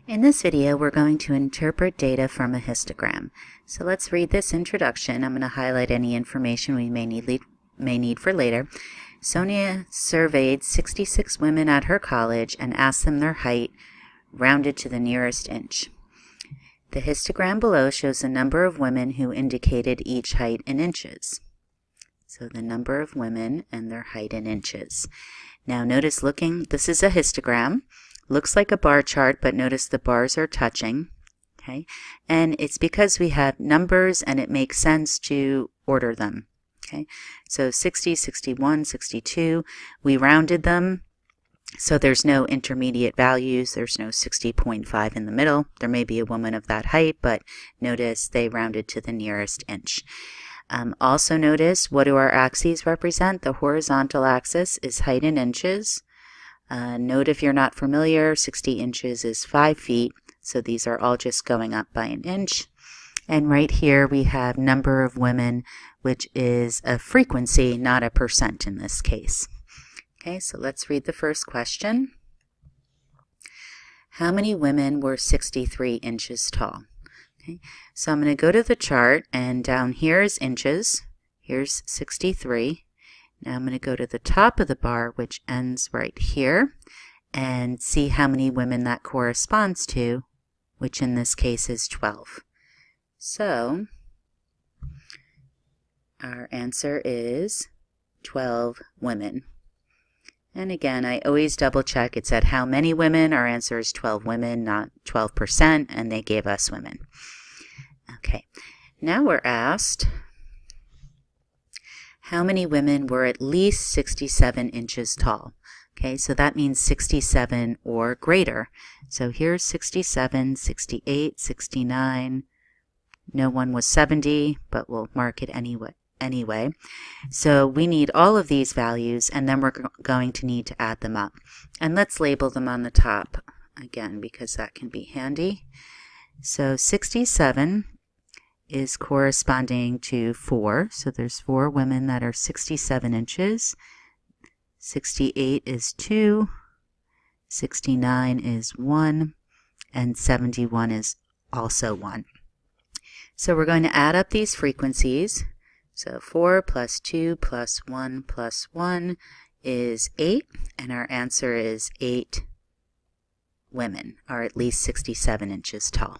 In this video, we're going to interpret data from a histogram. So let's read this introduction. I'm going to highlight any information we may need for later. Sonia surveyed 66 women at her college and asked them their height, rounded to the nearest inch. The histogram below shows the number of women who indicated each height in inches. So the number of women and their height in inches. Now notice this is a histogram. Looks like a bar chart, but notice the bars are touching. Okay, and it's because we have numbers and it makes sense to order them. Okay, so 60, 61, 62, we rounded them. So there's no intermediate values. There's no 60.5 in the middle. There may be a woman of that height, but notice they rounded to the nearest inch. Also notice, what do our axes represent? The horizontal axis is height in inches. Note if you're not familiar, 60 inches is 5 feet. So these are all just going up by an inch. And right here we have number of women, which is a frequency, not a percent in this case. Okay, so let's read the first question. How many women were 63 inches tall? Okay, so I'm going to go to the chart, and down here is inches. Here's 63. Now I'm going to go to the top of the bar, which ends right here, and see how many women that corresponds to, which in this case is 12. So our answer is 12 women. And again, I always double check. It said how many women. Our answer is 12 women, not 12%, and they gave us women. Okay, now we're asked how many women were at least 67 inches tall. Okay, so that means 67 or greater. So here's 67, 68, 69. No one was 70, but we'll mark it anyway. So we need all of these values, and then we're going to need to add them up. And let's label them on the top again, because that can be handy. So 67 is corresponding to 4. So there's 4 women that are 67 inches. 68 is 2. 69 is 1. And 71 is also 1. So we're going to add up these frequencies. So 4 plus 2 plus 1 plus 1 is 8. And our answer is 8 women are at least 67 inches tall.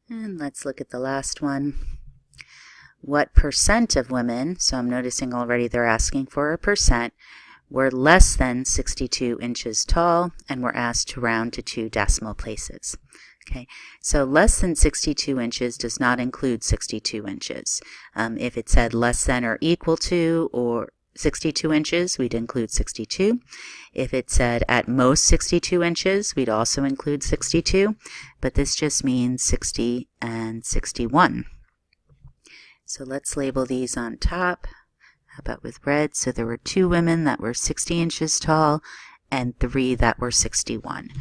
And let's look at the last one. What percent of women, so I'm noticing already they're asking for a percent, were less than 62 inches tall, and were asked to round to 2 decimal places. Okay, so less than 62 inches does not include 62 inches. If it said less than or equal to or 62 inches, we'd include 62. If it said at most 62 inches, we'd also include 62. But this just means 60 and 61. So let's label these on top. How about with red? So there were 2 women that were 60 inches tall and 3 that were 61.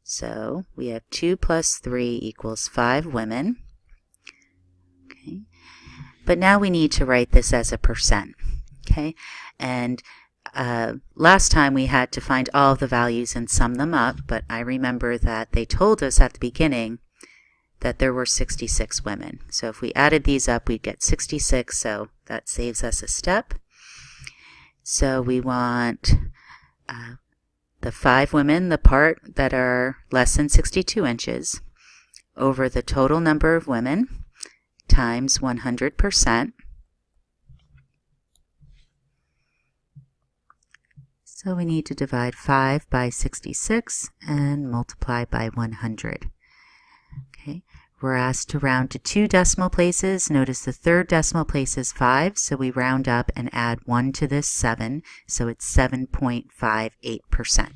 So we have 2 plus 3 equals 5 women. Okay. But now we need to write this as a percent. Okay, and last time we had to find all the values and sum them up, but I remember that they told us at the beginning that there were 66 women. So if we added these up, we'd get 66, so that saves us a step. So we want the 5 women, the part that are less than 62 inches, over the total number of women times 100%. So we need to divide 5 by 66 and multiply by 100. Okay, we're asked to round to 2 decimal places. Notice the third decimal place is 5, so we round up and add 1 to this 7, so it's 7.58%.